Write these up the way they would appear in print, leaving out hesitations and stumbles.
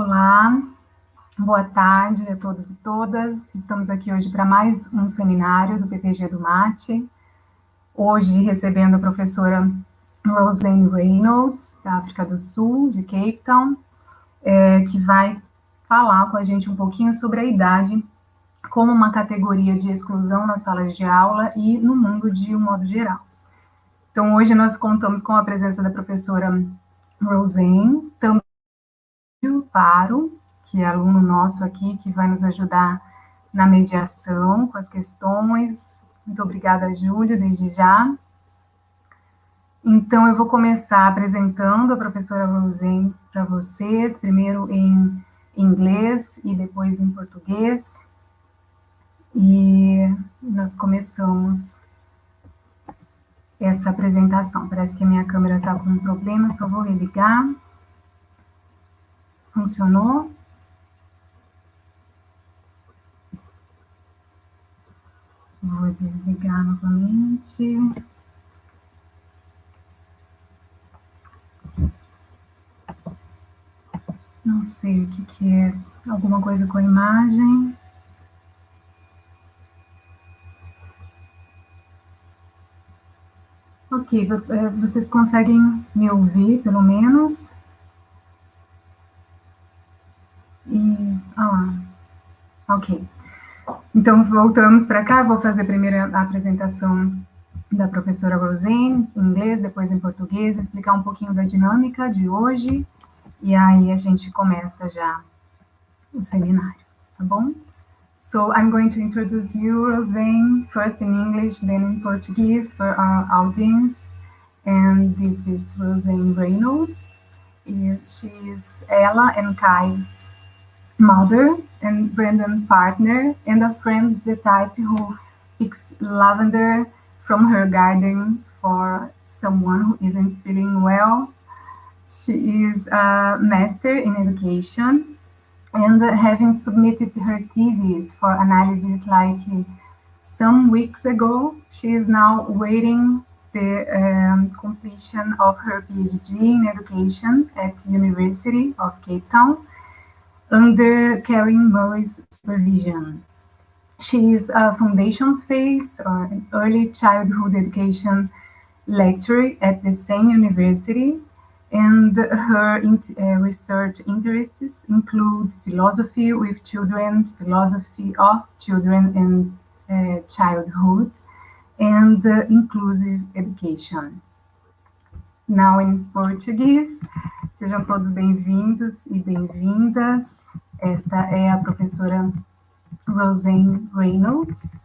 Olá, boa tarde a todos e todas. Estamos aqui hoje para mais um seminário do PPGEduMat. Hoje recebendo a professora Rosane Reynolds, da África do Sul, de Cape Town, que vai falar com a gente um pouquinho sobre a idade como uma categoria de exclusão nas salas de aula e no mundo de um modo geral. Então, hoje nós contamos com a presença da professora Rosane, também o Paro, que é aluno nosso aqui, que vai nos ajudar na mediação com as questões. Muito obrigada, Júlio, desde já. Então, eu vou começar apresentando a professora Rosane para vocês, primeiro em inglês e depois em português. E nós começamos essa apresentação. Parece que a minha câmera está com um problema, só vou religar. Funcionou? Vou desligar novamente. Não sei o que é. Alguma coisa com a imagem. Ok, vocês conseguem me ouvir, pelo menos? Isso, lá. Ok. Então, voltamos para cá. Vou fazer primeiro a apresentação da professora Rosane, em inglês, depois em português, explicar um pouquinho da dinâmica de hoje, e aí a gente começa já o seminário, tá bom? So, I'm going to introduce you, Rosane, first in English, then in Portuguese for our audience. And this is Rosane Reynolds. She is Ella and Kai's mother and Brandon's partner, and a friend, the type who picks lavender from her garden for someone who isn't feeling well. She is a master in education, and having submitted her thesis for analysis like some weeks ago, she is now waiting the completion of her PhD in education at University of Cape Town under Karen Murray's supervision. She is a foundation phase or an early childhood education lecturer at the same university, and her research interests include philosophy with children, philosophy of children and childhood, and inclusive education. Now in Portuguese. Sejam todos bem-vindos e bem-vindas. Esta é a professora Rosane Reynolds,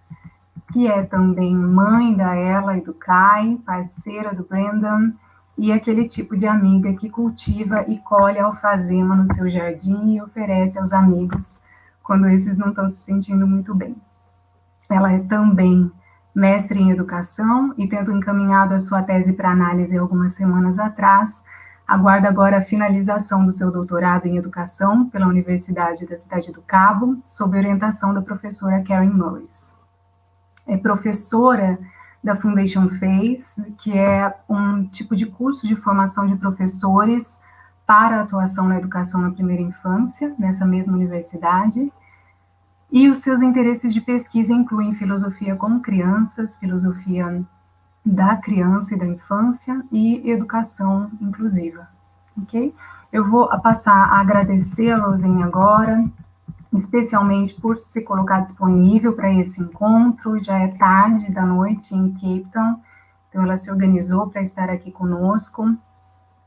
que é também mãe da Ella e do Kai, parceira do Brandon, e aquele tipo de amiga que cultiva e colhe alfazema no seu jardim e oferece aos amigos quando esses não estão se sentindo muito bem. Ela é também mestre em educação e, tendo encaminhado a sua tese para análise algumas semanas atrás, aguarda agora a finalização do seu doutorado em educação pela Universidade da Cidade do Cabo, sob orientação da professora Karen Murray. É professora da Foundation Phase, que é um tipo de curso de formação de professores para a atuação na educação na primeira infância, nessa mesma universidade. E os seus interesses de pesquisa incluem filosofia com crianças, filosofia da criança e da infância e educação inclusiva, ok? Eu vou passar a agradecer a Rosane agora, especialmente por se colocar disponível para esse encontro. Já é tarde da noite em Cape Town, então ela se organizou para estar aqui conosco.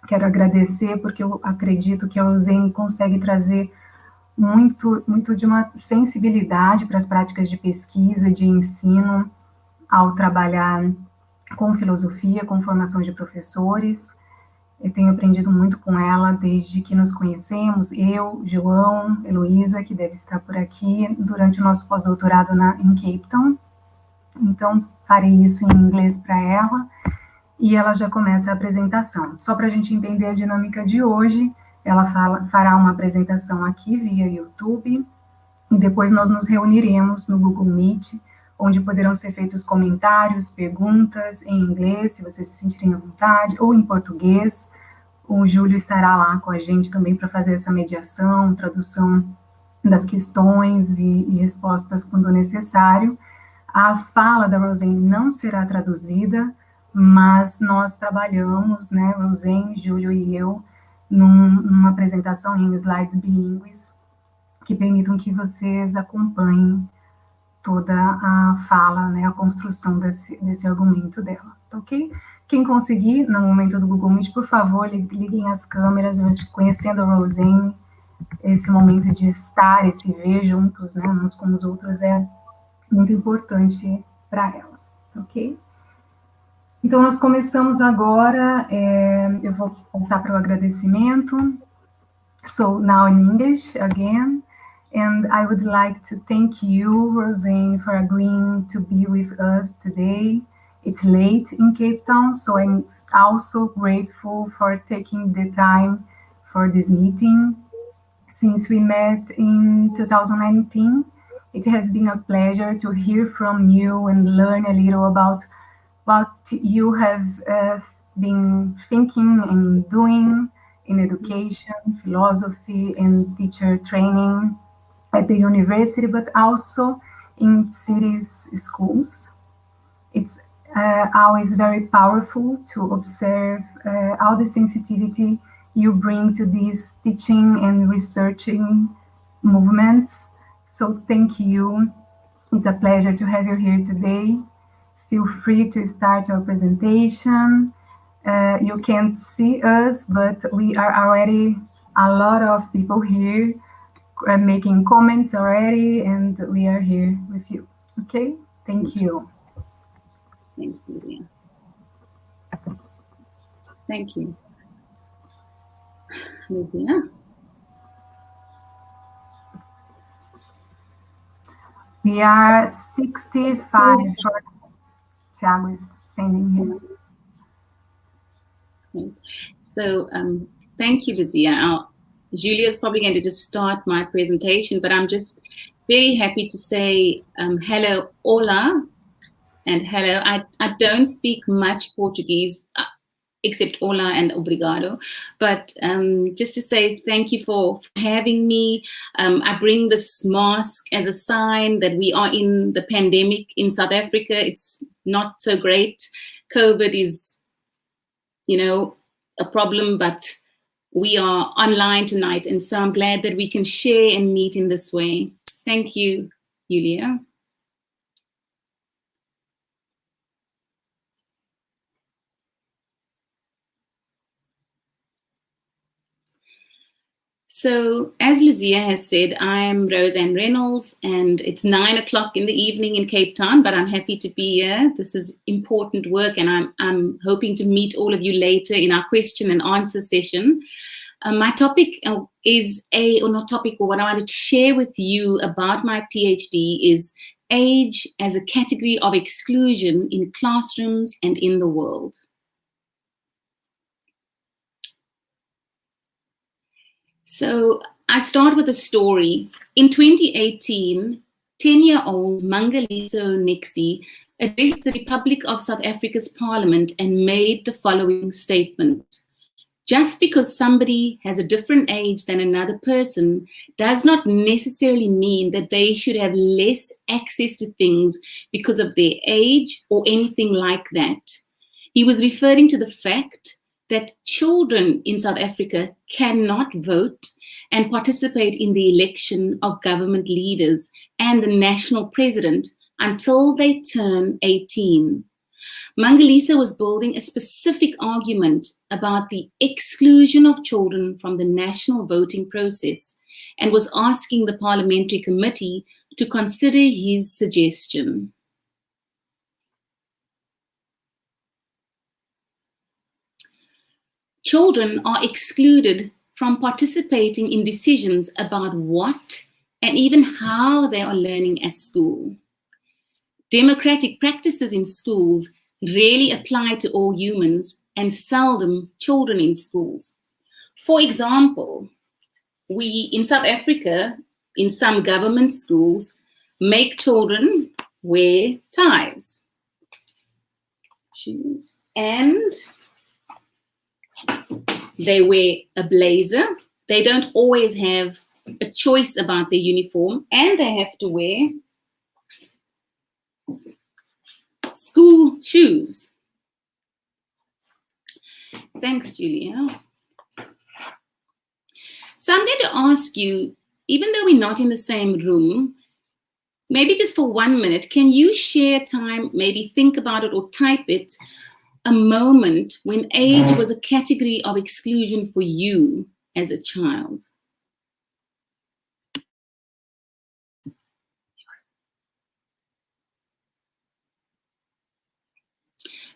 Quero agradecer porque eu acredito que a Rosane consegue trazer muito de uma sensibilidade para as práticas de pesquisa, de ensino, ao trabalhar com filosofia, com formação de professores. Eu tenho aprendido muito com ela desde que nos conhecemos, eu, João, Heloísa, que deve estar por aqui, durante o nosso pós-doutorado em Cape Town. Então, farei isso em inglês para ela, e ela já começa a apresentação. Só para a gente entender a dinâmica de hoje, ela fará uma apresentação aqui via YouTube, e depois nós nos reuniremos no Google Meet, onde poderão ser feitos comentários, perguntas em inglês, se vocês se sentirem à vontade, ou em português. O Júlio estará lá com a gente também para fazer essa mediação, tradução das questões e respostas quando necessário. A fala da Rosane não será traduzida, mas nós trabalhamos, né, Rosane, Júlio e eu, numa apresentação em slides bilíngues que permitam que vocês acompanhem toda a fala, né, a construção desse argumento dela, ok? Quem conseguir, no momento do Google Meet, por favor, liguem as câmeras, conhecendo a Rosane, esse momento de estar e se ver juntos, né, uns com os outros, é muito importante para ela, ok? Então, nós começamos agora, eu vou passar para o agradecimento. So, now in English again, and I would like to thank you, Rosane, for agreeing to be with us today. It's late in Cape Town, so I'm also grateful for taking the time for this meeting. Since we met in 2019, it has been a pleasure to hear from you and learn a little about what you have been thinking and doing in education, philosophy, and teacher training at the university, but also in cities schools. It's always very powerful to observe all the sensitivity you bring to these teaching and researching movements. So thank you. It's a pleasure to have you here today. Feel free to start your presentation. You can't see us, but we are already a lot of people here making comments already, and we are here with you. Okay? Thank you. Thanks, Lydia. Thank you. Lizia? We are 65 for Thiago is sending here. So thank you, Lizia. Julia's probably going to just start my presentation, but I'm just very happy to say hello, hola, and hello. I don't speak much Portuguese, except hola and obrigado, but just to say thank you for having me. I bring this mask as a sign that we are in the pandemic in South Africa. It's not so great. COVID is, a problem, but we are online tonight, and so I'm glad that we can share and meet in this way. Thank you, Julia. So, as Luzia has said, I'm Roseanne Reynolds, and it's 9 o'clock in the evening in Cape Town, but I'm happy to be here. This is important work, and I'm hoping to meet all of you later in our question and answer session. My topic is what I wanted to share with you about my PhD is age as a category of exclusion in classrooms and in the world. So I start with a story. In 2018, 10-year-old Mangaliso Nexi addressed the Republic of South Africa's Parliament and made the following statement. Just because somebody has a different age than another person does not necessarily mean that they should have less access to things because of their age or anything like that. He was referring to the fact that children in South Africa cannot vote and participate in the election of government leaders and the national president until they turn 18. Mangaliso was building a specific argument about the exclusion of children from the national voting process and was asking the parliamentary committee to consider his suggestion. Children are excluded from participating in decisions about what and even how they are learning at school. Democratic practices in schools rarely apply to all humans and seldom children in schools. For example, we in South Africa, in some government schools, make children wear ties, shoes, and They wear a blazer. They don't always have a choice about their uniform, and they have to wear school shoes. Thanks, Julia. So I'm going to ask you, even though we're not in the same room, maybe just for 1 minute, can you share time, maybe think about it or type it, a moment when age was a category of exclusion for you as a child?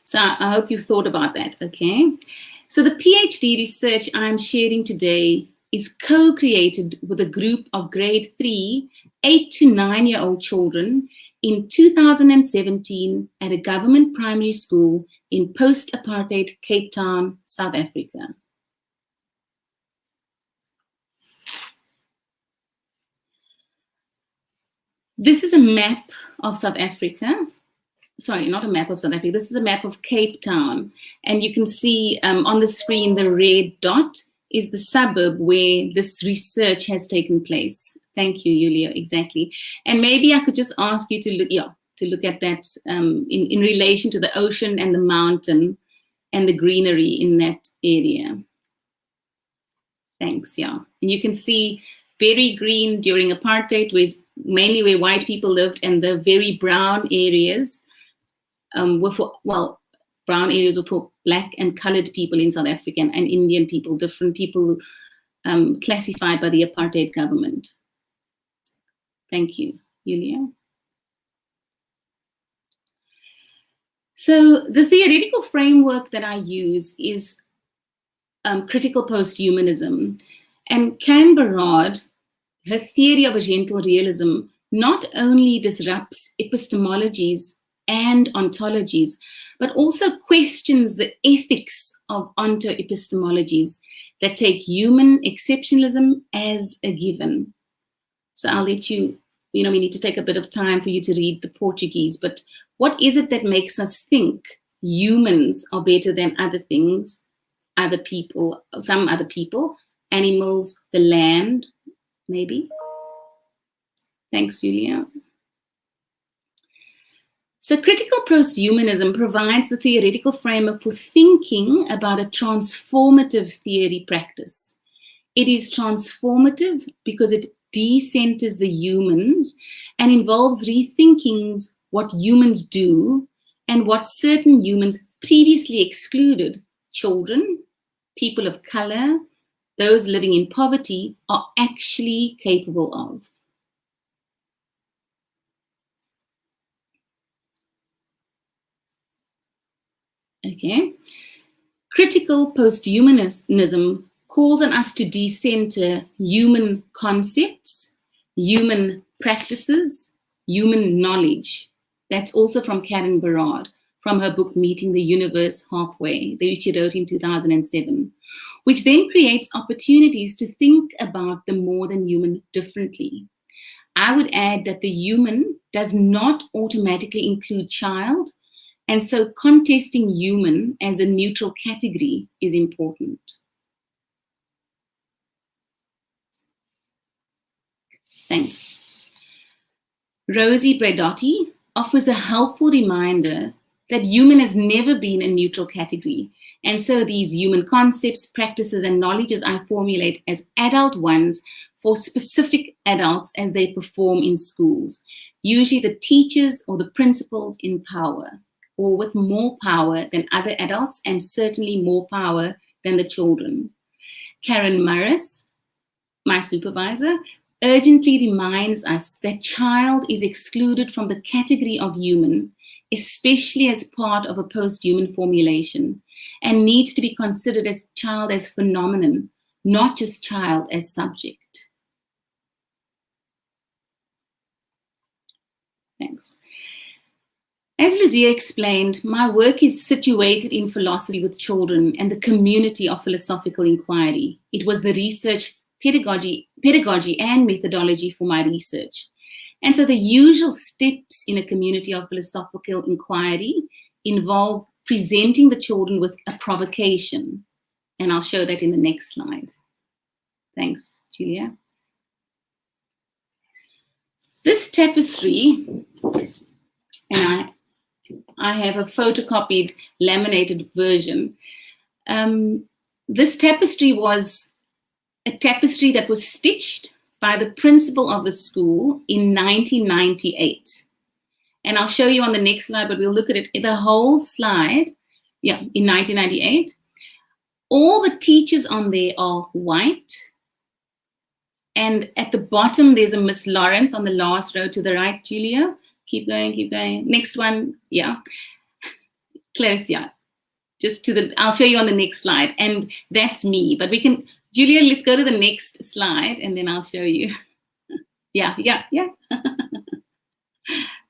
So I hope you've thought about that, okay? So the PhD research I'm sharing today is co-created with a group of grade 3, 8 to 9-year-old children in 2017 at a government primary school in post-apartheid Cape Town, South Africa. This is a map of South Africa. Sorry, not a map of South Africa. This is a map of Cape Town. And you can see on the screen, the red dot is the suburb where this research has taken place. Thank you, Julia, exactly. And maybe I could just ask you to look at that in relation to the ocean and the mountain and the greenery in that area. Thanks, yeah. And you can see very green during apartheid, mainly where white people lived, and the very brown areas were for, well, brown areas were for Black and colored people in South Africa and Indian people, different people classified by the apartheid government. Thank you, Julia. So the theoretical framework that I use is critical post-humanism. And Karen Barad, her theory of a gentle realism, not only disrupts epistemologies and ontologies, but also questions the ethics of onto-epistemologies that take human exceptionalism as a given. So I'll let you, we need to take a bit of time for you to read the Portuguese, but what is it that makes us think humans are better than other things, other people, some other people, animals, the land, maybe? Thanks, Julia. So critical posthumanism provides the theoretical framework for thinking about a transformative theory practice. It is transformative because it decenters the humans and involves rethinking what humans do and what certain humans previously excluded, children, people of color, those living in poverty, are actually capable of. Okay. Critical posthumanism calls on us to decenter human concepts, human practices, human knowledge. That's also from Karen Barad, from her book, Meeting the Universe Halfway, that she wrote in 2007, which then creates opportunities to think about the more than human differently. I would add that the human does not automatically include child, and so contesting human as a neutral category is important. Thanks. Rosie Bradotti offers a helpful reminder that human has never been a neutral category. And so these human concepts, practices, and knowledges I formulate as adult ones for specific adults as they perform in schools, usually the teachers or the principals in power, or with more power than other adults and certainly more power than the children. Karen Morris, my supervisor, urgently reminds us that child is excluded from the category of human, especially as part of a post-human formulation, and needs to be considered as child as phenomenon, not just child as subject. Thanks. As Lucia explained, my work is situated in philosophy with children and the community of philosophical inquiry. It was the research pedagogy and methodology for my research. And so the usual steps in a community of philosophical inquiry involve presenting the children with a provocation. And I'll show that in the next slide. Thanks, Julia. This tapestry, and I have a photocopied laminated version. This tapestry was a tapestry that was stitched by the principal of the school in 1998. And I'll show you on the next slide, but we'll look at it, the whole slide, yeah, in 1998. All the teachers on there are white. And at the bottom, there's a Miss Lawrence on the last row to the right, Julia. Keep going, keep going. Next one, yeah. Close, yeah. Just to the, I'll show you on the next slide. And that's me, but we can, Julia, let's go to the next slide and then I'll show you. Yeah.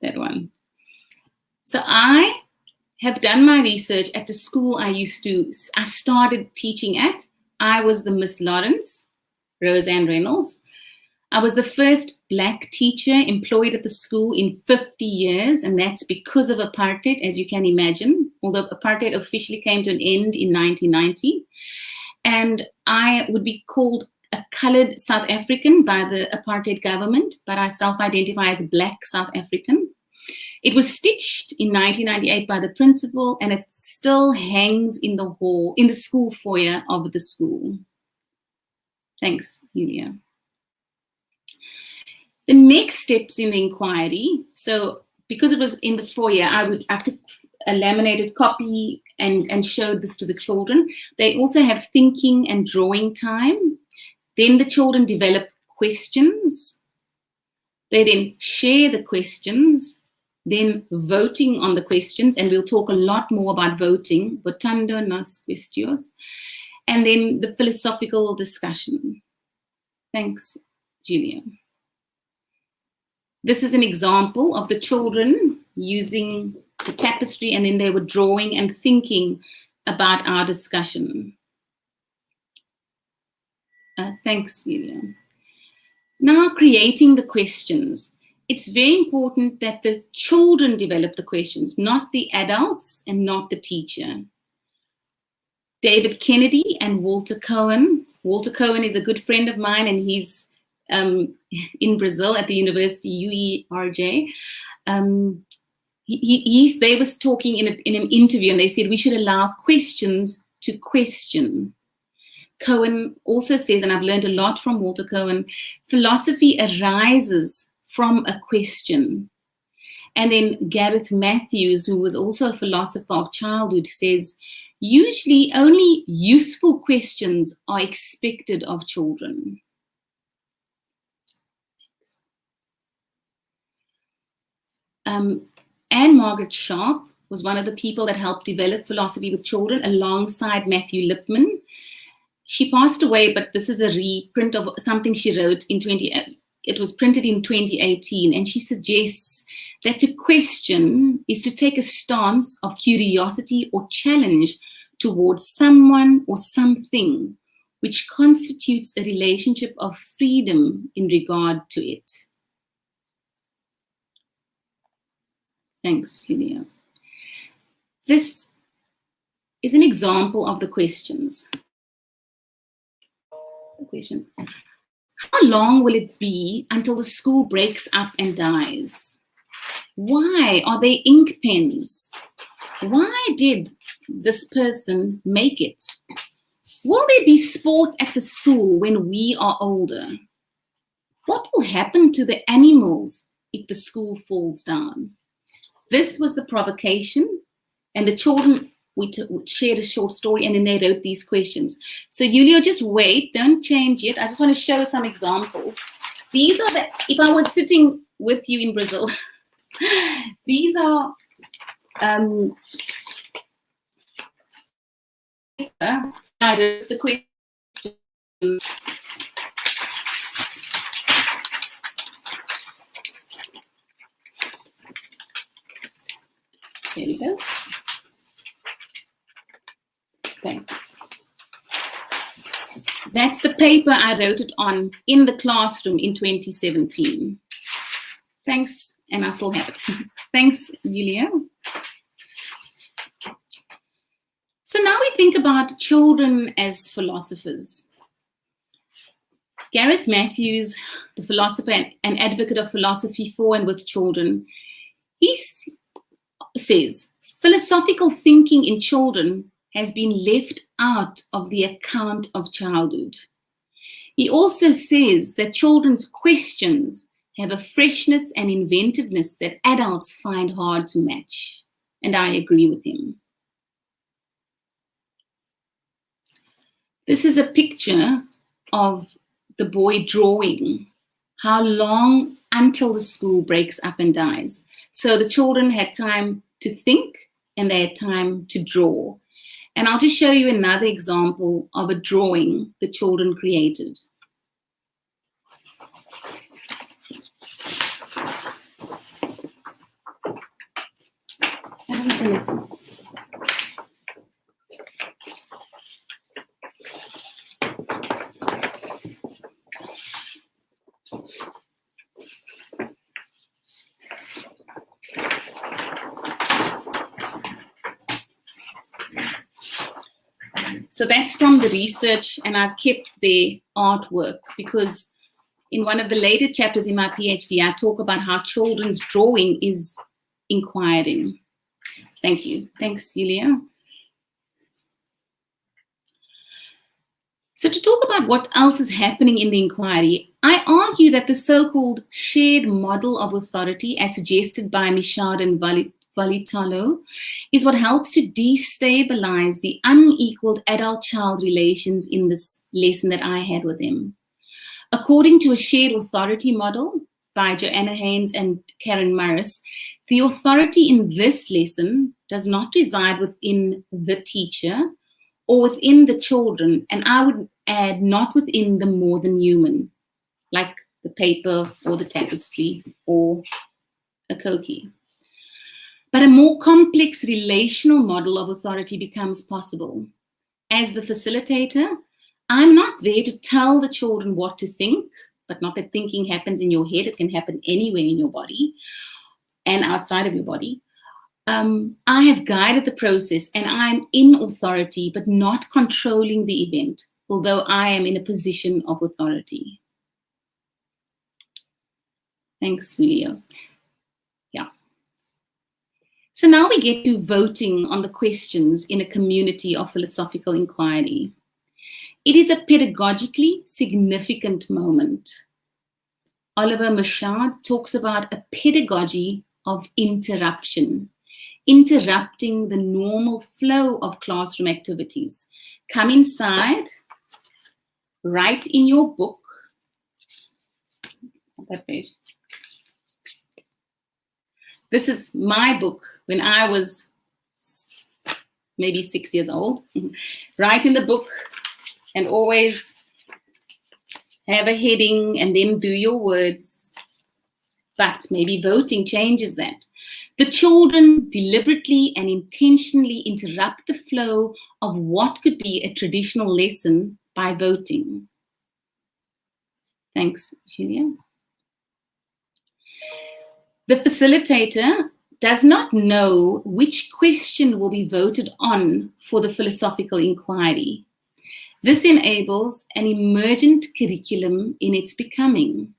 That one. So I have done my research at the school I started teaching at. I was the Miss Lawrence, Roseanne Reynolds. I was the first Black teacher employed at the school in 50 years, and that's because of apartheid, as you can imagine, although apartheid officially came to an end in 1990. And I would be called a colored South African by the apartheid government, but I self-identify as Black South African. It was stitched in 1998 by the principal, and it still hangs in the hall, in the school foyer of the school. Thanks, Julia. The next steps in the inquiry, so because it was in the foyer, I took a laminated copy and showed this to the children. They also have thinking and drawing time. Then the children develop questions. They then share the questions, then voting on the questions, and we'll talk a lot more about voting, votando nas cuestiones, and then the philosophical discussion. Thanks, Julia. This is an example of the children using the tapestry, and then they were drawing and thinking about our discussion. Thanks, Julia. Now, creating the questions. It's very important that the children develop the questions, not the adults and not the teacher. David Kennedy and Walter Cohen. Walter Cohen is a good friend of mine, and he's in Brazil at the University, UERJ. They was talking in an interview, and they said we should allow questions to question. Cohen also says, and I've learned a lot from Walter Cohen, philosophy arises from a question. And then Gareth Matthews, who was also a philosopher of childhood, says, usually only useful questions are expected of children. Anne Margaret Sharp was one of the people that helped develop philosophy with children alongside Matthew Lipman. She passed away, but this is a reprint of something she wrote in it was printed in 2018, and she suggests that to question is to take a stance of curiosity or challenge towards someone or something which constitutes a relationship of freedom in regard to it. Thanks, Julia. This is an example of the questions. The question, how long will it be until the school breaks up and dies? Why are there ink pens? Why did this person make it? Will there be sport at the school when we are older? What will happen to the animals if the school falls down? This was the provocation, and the children, we shared a short story, and then they wrote these questions. So Julia, just wait, don't change it. I just want to show some examples. These are the, if I was sitting with you in Brazil, these are, I wrote the questions. There we go. Thanks. That's the paper I wrote it on in the classroom in 2017. Thanks, and I still have it. Thanks, Julia. So now we're we think about children as philosophers, Gareth Matthews, the philosopher and advocate of philosophy for and with children, he says, philosophical thinking in children has been left out of the account of childhood. He also says that children's questions have a freshness and inventiveness that adults find hard to match. And I agree with him. This is a picture of the boy drawing how long until the school breaks up and dies. So the children had time to think and they had time to draw. And I'll just show you another example of a drawing the children created. Oh, goodness. So that's from the research, and I've kept their artwork because in one of the later chapters in my PhD, I talk about how children's drawing is inquiring. Thank you. Thanks, Julia. So to talk about what else is happening in the inquiry, I argue that the so-called shared model of authority, as suggested by Michaud and Valitalo, is what helps to destabilize the unequaled adult-child relations in this lesson that I had with him. According to a shared authority model by Joanna Haynes and Karen Morris, the authority in this lesson does not reside within the teacher or within the children, and I would add not within the more than human, like the paper or the tapestry or a koki. But a more complex relational model of authority becomes possible. As the facilitator, I'm not there to tell the children what to think, but not that thinking happens in your head. It can happen anywhere in your body and outside of your body. I have guided the process and I'm in authority, but not controlling the event, although I am in a position of authority. Thanks, Julio. Yeah. So now we get to voting on the questions in a community of philosophical inquiry. It is a pedagogically significant moment. Oliver Michaud talks about a pedagogy of interruption, interrupting the normal flow of classroom activities. Come inside, write in your book. That page. This is my book when I was maybe 6 years old. Write in the book and always have a heading and then do your words. But maybe voting changes that. The children deliberately and intentionally interrupt the flow of what could be a traditional lesson by voting. Thanks, Julia. The facilitator does not know which question will be voted on for the philosophical inquiry. This enables an emergent curriculum in its becoming.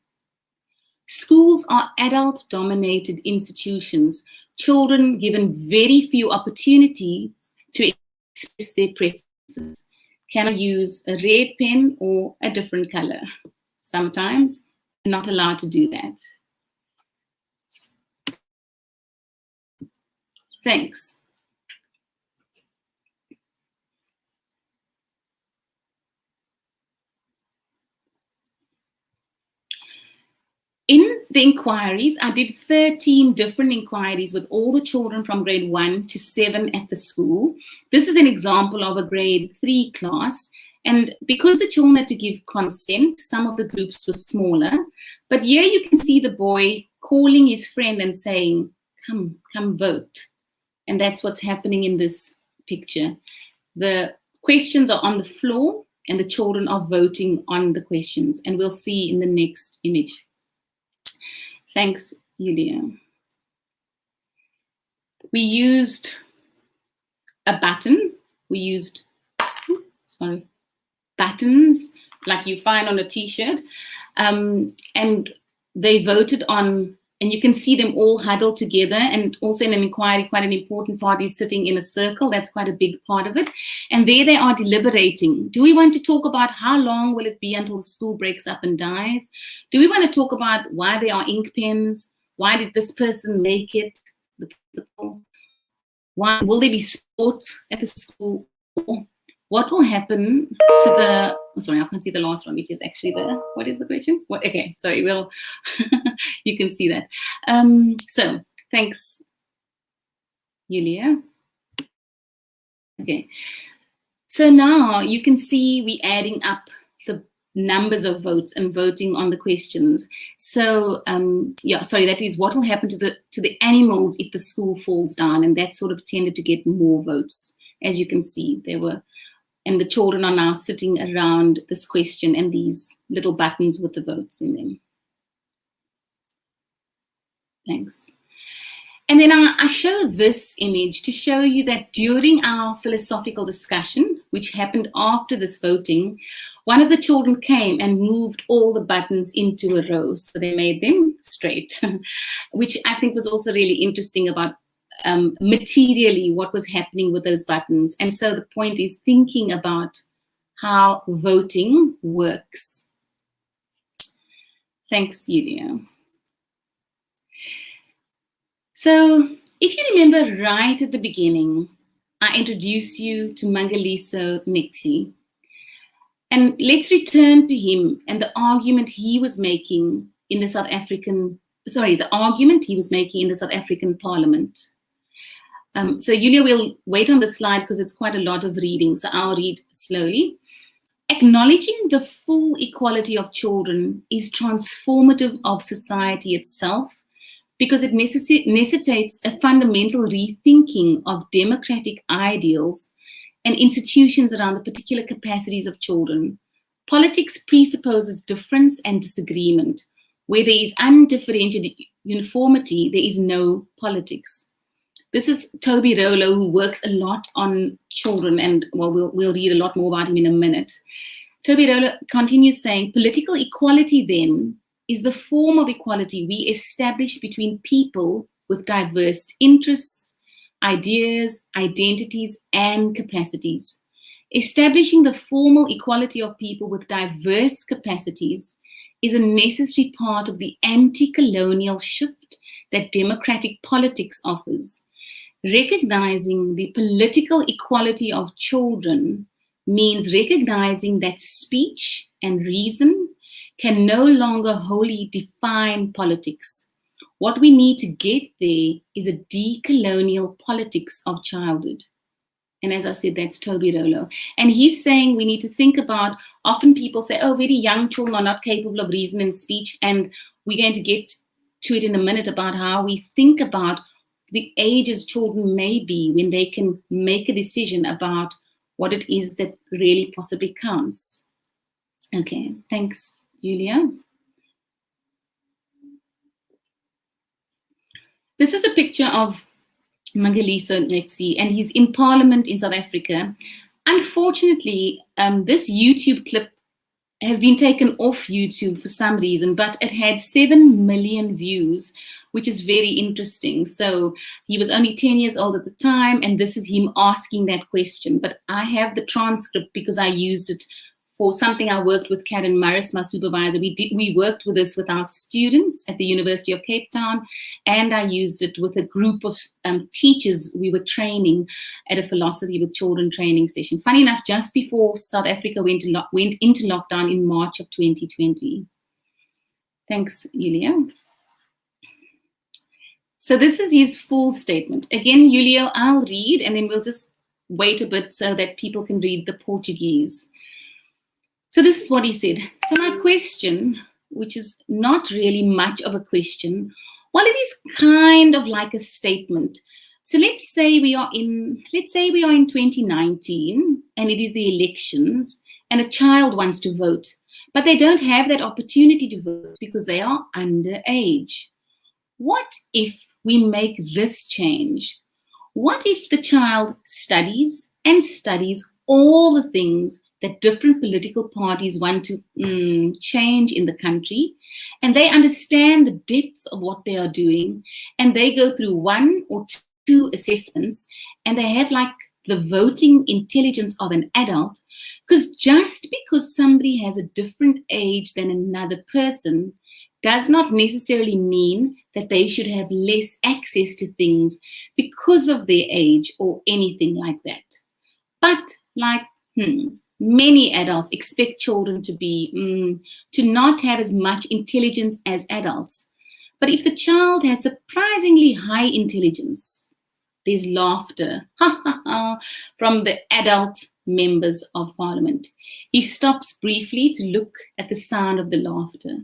Schools are adult-dominated institutions, children given very few opportunities to express their preferences. Can I use a red pen or a different color? Sometimes I'm not allowed to do that. Thanks. In the inquiries, I did 13 different inquiries with all the children from grade 1 to 7 at the school. This is an example of a grade 3 class. And because the children had to give consent, some of the groups were smaller. But here you can see the boy calling his friend and saying, come vote. And that's what's happening in this picture. The questions are on the floor and the children are voting on the questions. And we'll see in the next image. Thanks, Julia. We used a button we used, buttons like you find on a t-shirt, and they voted on, and you can see them all huddled together, and also in an inquiry, quite an important part is sitting in a circle. That's quite a big part of it. And there they are deliberating. Do we want to talk about how long will it be until the school breaks up and dies? Do we want to talk about why there are ink pens? Why did this person make it, the principal? Why will there be sport at the school? What will happen to the, sorry, I can't see the last one, which is actually the, what is the question? What, okay, sorry, well, you can see that. So, thanks, Julia. Okay, so now you can see we adding up the numbers of votes and voting on the questions. So, yeah, sorry, that is what will happen to the animals if the school falls down, and that sort of tended to get more votes. As you can see, there were, and the children are now sitting around this question and these little buttons with the votes in them. Thanks. And then I show this image to show you that during our philosophical discussion, which happened after this voting, one of the children came and moved all the buttons into a row. So they made them straight, which I think was also really interesting about materially what was happening with those buttons. And so the point is thinking about how voting works. Thanks, Julia. So if you remember right at the beginning, I introduced you to Mangaliso Nexi. And let's return to him and the argument he was making in the South African, the argument he was making in the South African Parliament. So Julia will wait on the slide because it's quite a lot of reading, so I'll read slowly. Acknowledging the full equality of children is transformative of society itself because it necessitates a fundamental rethinking of democratic ideals and institutions around the particular capacities of children. Politics presupposes difference and disagreement. Where there is undifferentiated uniformity, there is no politics. This is Toby Rolo, who works a lot on children, and well, we'll read a lot more about him in a minute. Toby Rolo continues saying, political equality then is the form of equality we establish between people with diverse interests, ideas, identities, and capacities. Establishing the formal equality of people with diverse capacities is a necessary part of the anti-colonial shift that democratic politics offers. Recognizing the political equality of children means recognizing that speech and reason can no longer wholly define politics. What we need to get there is a decolonial politics of childhood. And as I said, that's Toby Rolo. And he's saying we need to think about, often people say, oh, very young children are not capable of reason and speech. And we're going to get to it in a minute about how we think about the ages children may be when they can make a decision about what it is that really possibly counts. Okay, thanks, Julia. This is a picture of Mangaliso Nexi, and he's in Parliament in South Africa. Unfortunately, this YouTube clip has been taken off YouTube for some reason, but it had 7 million views, which is very interesting. So he was only 10 years old at the time, and this is him asking that question. But I have the transcript because I used it for something I worked with Karen Murris, my supervisor. We worked with this with our students at the University of Cape Town, and I used it with a group of teachers we were training at a philosophy with children training session. Funny enough, just before South Africa went into lockdown in March of 2020. Thanks, Julia. So this is his full statement. Again, Julio, I'll read, and then we'll just wait a bit so that people can read the Portuguese. So this is what he said. So my question, which is not really much of a question, well, it is kind of like a statement. So let's say we are in 2019, and it is the elections, and a child wants to vote, but they don't have that opportunity to vote because they are underage. What if we make this change? What if the child studies, and studies all the things that different political parties want to change in the country, and they understand the depth of what they are doing, and they go through 1 or 2 assessments, and they have like the voting intelligence of an adult, because just because somebody has a different age than another person does not necessarily mean that they should have less access to things because of their age or anything like that. But like many adults expect children to be to not have as much intelligence as adults. But if the child has surprisingly high intelligence, there's laughter from the adult members of parliament. He stops briefly to look at the sound of the laughter.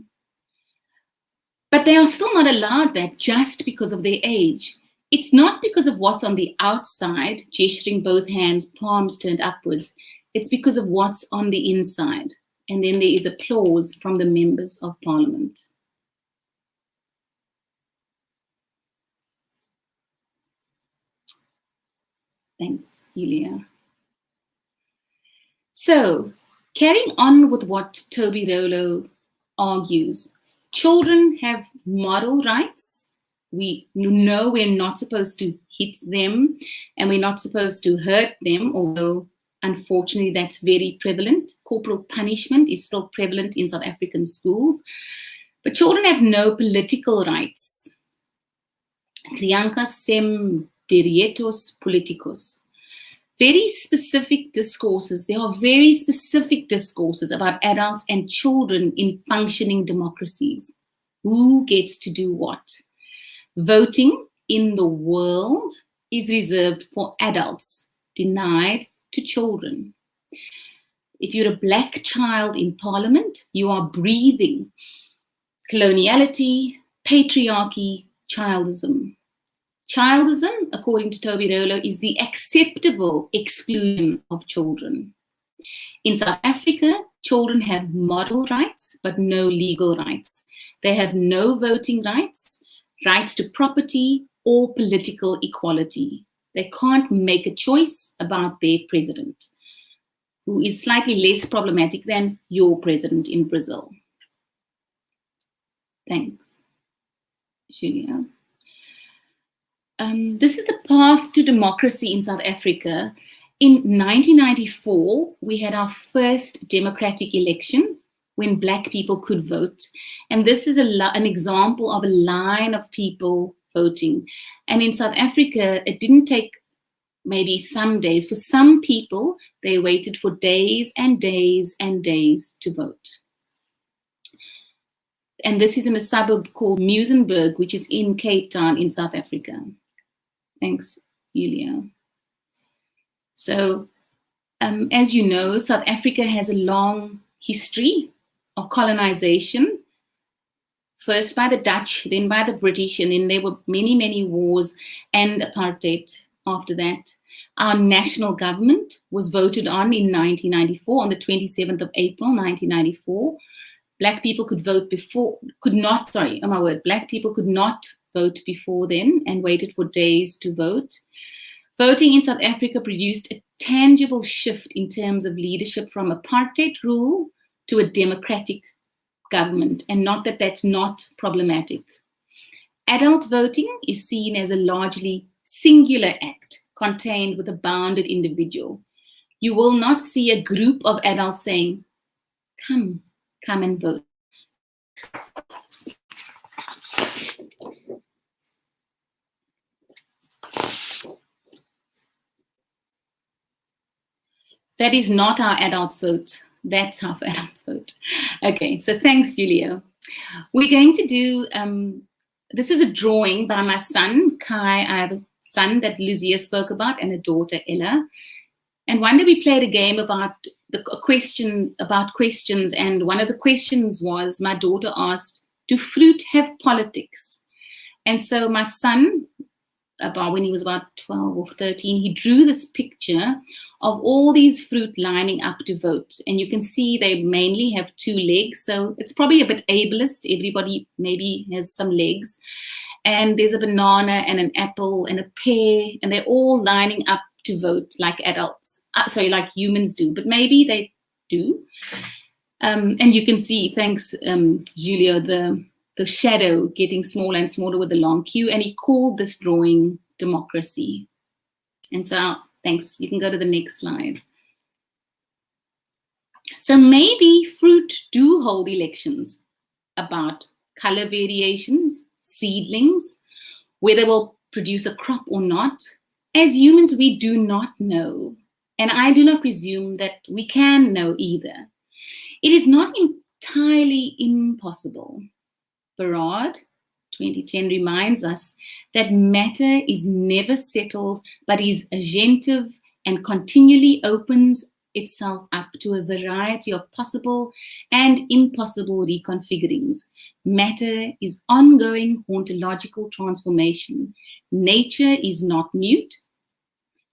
But they are still not allowed that just because of their age. It's not because of what's on the outside, gesturing both hands, palms turned upwards. It's because of what's on the inside. And then there is applause from the members of parliament. Thanks, Julia. So, carrying on with what Toby Rollo argues, children have moral rights. We know we're not supposed to hit them and we're not supposed to hurt them, although unfortunately that's very prevalent. Corporal punishment is still prevalent in South African schools. But children have no political rights. Crianças sem direitos políticos. Very specific discourses. There are very specific discourses about adults and children in functioning democracies. Who gets to do what? Voting in the world is reserved for adults, denied to children. If you're a black child in parliament, you are breathing coloniality, patriarchy, childism. Childism, according to Toby Rollo, is the acceptable exclusion of children. In South Africa, children have moral rights, but no legal rights. They have no voting rights, rights to property, or political equality. They can't make a choice about their president, who is slightly less problematic than your president in Brazil. Thanks, Julia. This is the path to democracy in South Africa. In 1994, we had our first democratic election when Black people could vote. And this is an example of a line of people voting. And in South Africa, it didn't take maybe some days. For some people, they waited for days and days and days to vote. And this is in a suburb called Muizenberg, which is in Cape Town in South Africa. Thanks, Julia. So, as you know, South Africa has a long history of colonization, first by the Dutch, then by the British, and then there were many, many wars and apartheid after that. Our national government was voted on in 1994, on the 27th of April, 1994. Black people could vote before, Black people could not vote before then and waited for days to vote. Voting in South Africa produced a tangible shift in terms of leadership from apartheid rule to a democratic government, and not that that's not problematic. Adult voting is seen as a largely singular act contained with a bounded individual. You will not see a group of adults saying, come and vote. That is not how adults vote. That's how adults vote. Okay, so thanks, Julia. We're going to do, this is a drawing by my son, Kai. I have a son that Lucia spoke about and a daughter, Ella. And one day we played a game about questions, and one of the questions was, my daughter asked, do fruit have politics? And so my son, when he was about 12 or 13, he drew this picture of all these fruit lining up to vote. And you can see they mainly have 2 legs. So it's probably a bit ableist. Everybody maybe has some legs. And there's a banana and an apple and a pear, and they're all lining up to vote like adults, like humans do, but maybe they do. And you can see, thanks, Julio, the shadow getting smaller and smaller with the long queue, and he called this drawing democracy. And so, thanks, you can go to the next slide. So maybe fruit do hold elections about color variations, seedlings, whether we'll produce a crop or not. As humans, we do not know. And I do not presume that we can know either. It is not entirely impossible. Barad, 2010, reminds us that matter is never settled, but is agentive and continually opens itself up to a variety of possible and impossible reconfigurings. Matter is ongoing ontological transformation. Nature is not mute,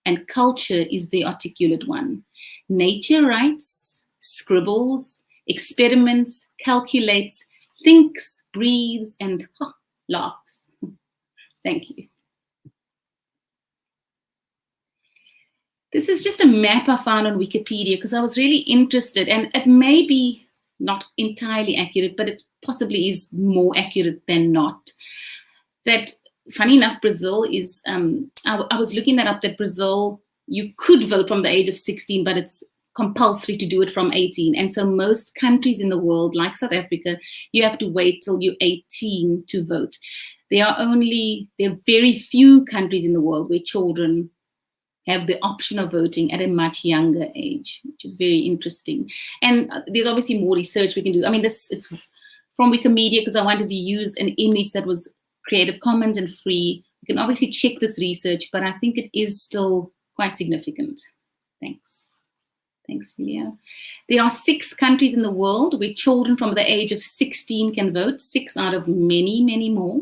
and culture is the articulate one. Nature writes, scribbles, experiments, calculates, thinks, breathes, and laughs. Thank you. This is just a map I found on Wikipedia because I was really interested, and it may be not entirely accurate, but it possibly is more accurate than not. That, funny enough, Brazil is, I was looking that up, that Brazil, you could vote from the age of 16, but it's compulsory to do it from 18. And so most countries in the world, like South Africa, you have to wait till you're 18 to vote. There are very few countries in the world where children have the option of voting at a much younger age, which is very interesting. And there's obviously more research we can do. I mean, it's from Wikimedia because I wanted to use an image that was Creative Commons and free. You can obviously check this research, but I think it is still quite significant. Thanks. Thanks, Julia. There are 6 countries in the world where children from the age of 16 can vote, 6 out of many, many more.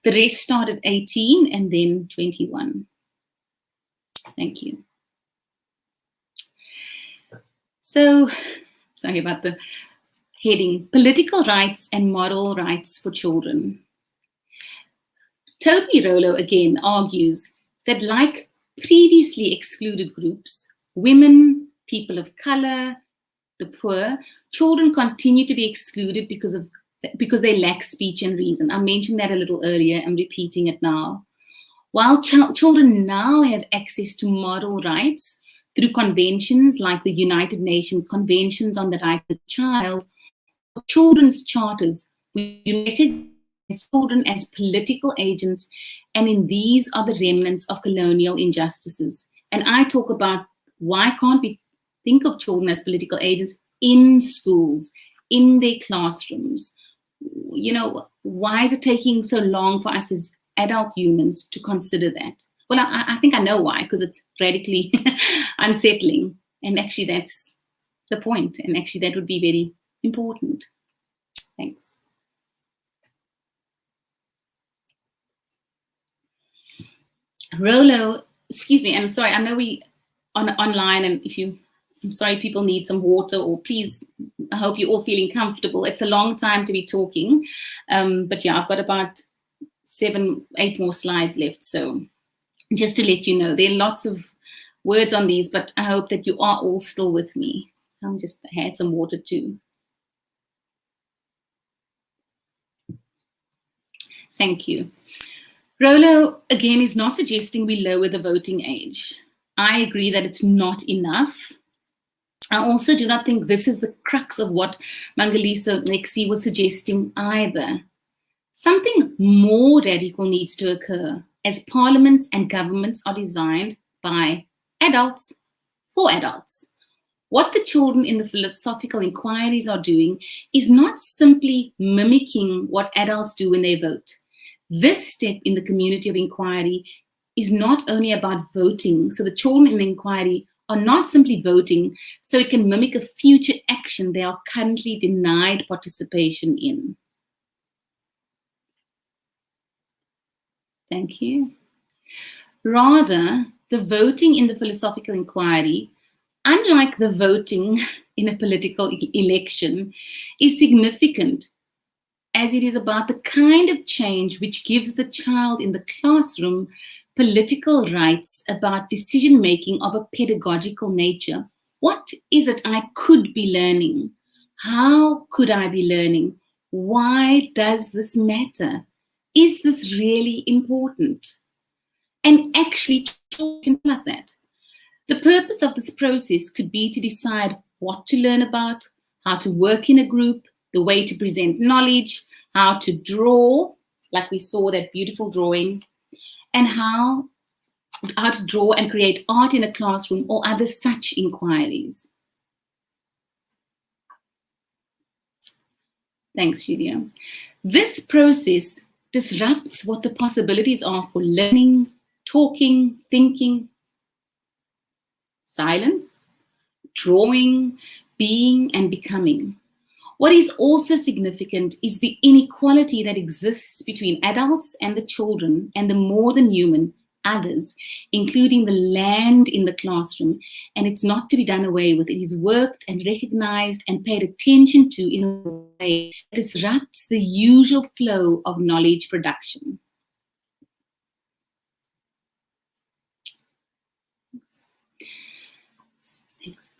The rest start at 18 and then 21. Thank you. So, sorry about the heading, political rights and moral rights for children. Toby Rollo again argues that like previously excluded groups, women, people of color, the poor, children continue to be excluded because they lack speech and reason. I mentioned that a little earlier, I'm repeating it now. While children now have access to model rights through conventions like the United Nations Conventions on the Right of the Child, children's charters, we recognize children as political agents, and in these are the remnants of colonial injustices. And I talk about why can't we think of children as political agents in schools, in their classrooms? You know, why is it taking so long for us as adult humans to consider that? Well, I think I know why, because it's radically unsettling. And actually that's the point. And actually that would be very important. Thanks. Rollo, excuse me, I'm sorry, I know we online, and I'm sorry people need some water, or please, I hope you're all feeling comfortable. It's a long time to be talking, but yeah, I've got about 7-8 more slides left. So just to let you know, there are lots of words on these, but I hope that you are all still with me. I'll just had some water too. Thank you. Rollo, again, is not suggesting we lower the voting age. I agree that it's not enough. I also do not think this is the crux of what Mangaliso Nexi was suggesting either. Something more radical needs to occur as parliaments and governments are designed by adults for adults. What the children in the philosophical inquiries are doing is not simply mimicking what adults do when they vote. This step in the community of inquiry is not only about voting, so the children in the inquiry are not simply voting so it can mimic a future action they are currently denied participation in. Thank you. Rather, the voting in the philosophical inquiry, unlike the voting in a political election, is significant as it is about the kind of change which gives the child in the classroom political rights about decision-making of a pedagogical nature. What is it I could be learning? How could I be learning? Why does this matter? Is this really important? And actually, children can tell us that. The purpose of this process could be to decide what to learn about, how to work in a group, the way to present knowledge, how to draw, like we saw that beautiful drawing, and how to draw and create art in a classroom or other such inquiries. Thanks, Julia. This process disrupts what the possibilities are for learning, talking, thinking, silence, drawing, being, and becoming. What is also significant is the inequality that exists between adults and the children and the more than human others, including the land in the classroom, and it's not to be done away with. It is worked and recognized and paid attention to in a way that disrupts the usual flow of knowledge production. Thanks.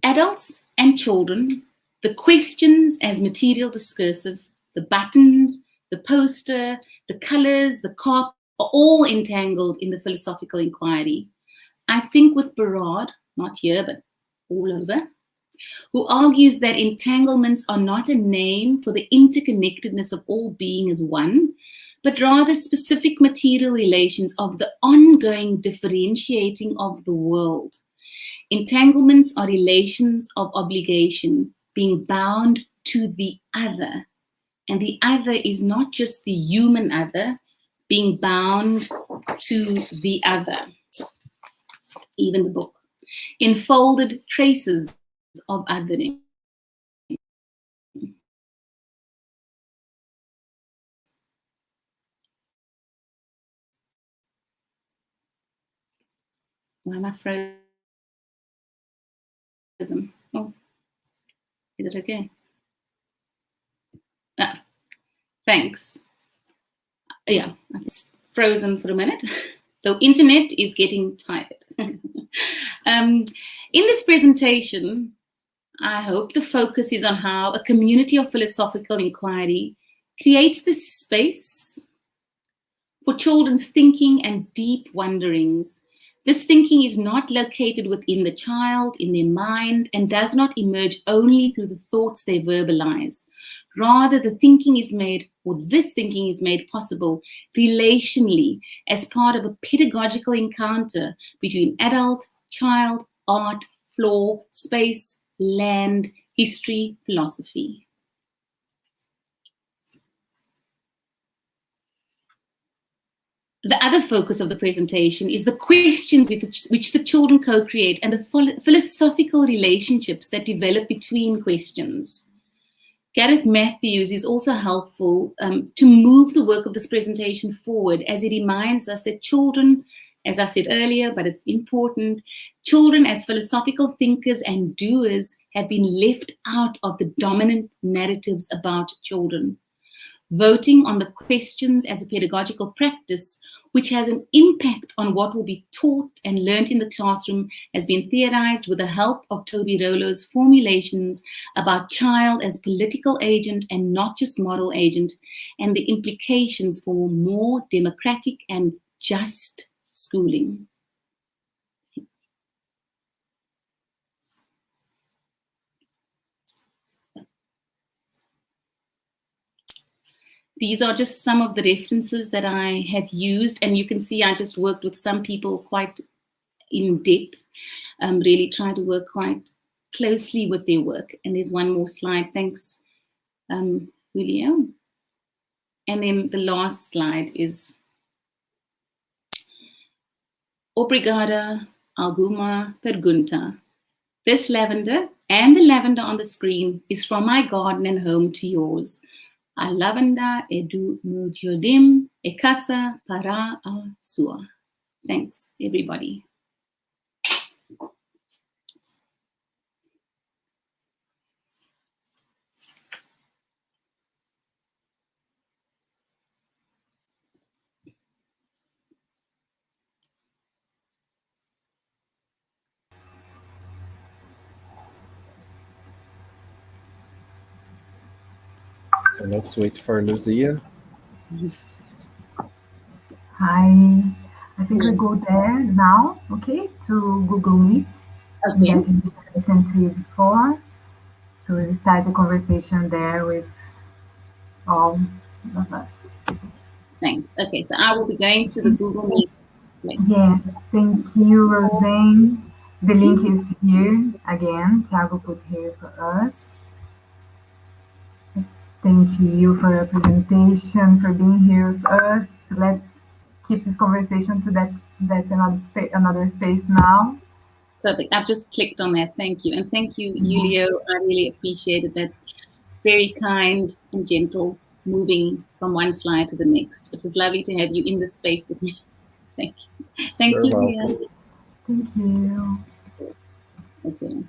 Adults and children, the questions as material discursive, the buttons, the poster, the colors, the carpet, are all entangled in the philosophical inquiry. I think with Barad, not here, but all over, who argues that entanglements are not a name for the interconnectedness of all being as one, but rather specific material relations of the ongoing differentiating of the world. Entanglements are relations of obligation, being bound to the other. And the other is not just the human other, being bound to the other. Even the book. Enfolded traces of othering. Why am I frozen? Oh, is it okay? Ah, thanks. Yeah, I'm just frozen for a minute. The internet is getting tired. In this presentation, I hope the focus is on how a community of philosophical inquiry creates this space for children's thinking and deep wonderings. This thinking is not located within the child, in their mind, and does not emerge only through the thoughts they verbalize. Rather, the thinking is made, or this thinking is made possible relationally as part of a pedagogical encounter between adult, child, art, floor, space, land, history, philosophy. The other focus of the presentation is the questions which the children co-create and the philosophical relationships that develop between questions. Gareth Matthews is also helpful to move the work of this presentation forward as it reminds us that children, as I said earlier, but it's important, children as philosophical thinkers and doers have been left out of the dominant narratives about children. Voting on the questions as a pedagogical practice, which has an impact on what will be taught and learned in the classroom, has been theorized with the help of Toby Rollo's formulations about child as political agent and not just moral agent, and the implications for more democratic and just schooling. These are just some of the references that I have used, and you can see I just worked with some people quite in depth, really trying to work quite closely with their work. And there's one more slide, thanks, William. And then the last slide is Obrigada alguma pergunta. This lavender and the lavender on the screen is from my garden and home to yours. A lavanda é do meu jardim e casa para a sua. Thanks, everybody. So let's wait for Lucia. Hi. I think we go there now, okay, to Google Meet. Okay. That you listened to before. So we'll start the conversation there with all of us. Thanks. Okay, so I will be going to the Google Meet place. Yes, thank you, Roseanne. The link is here again. Thiago put here for us. Thank you for your presentation, for being here with us. Let's keep this conversation to that another space now. Perfect. I've just clicked on that. Thank you. And thank you, Julio. I really appreciated that. Very kind and gentle, moving from one slide to the next. It was lovely to have you in this space with me. Thank you. Thanks, Lucia. Thank you. Okay.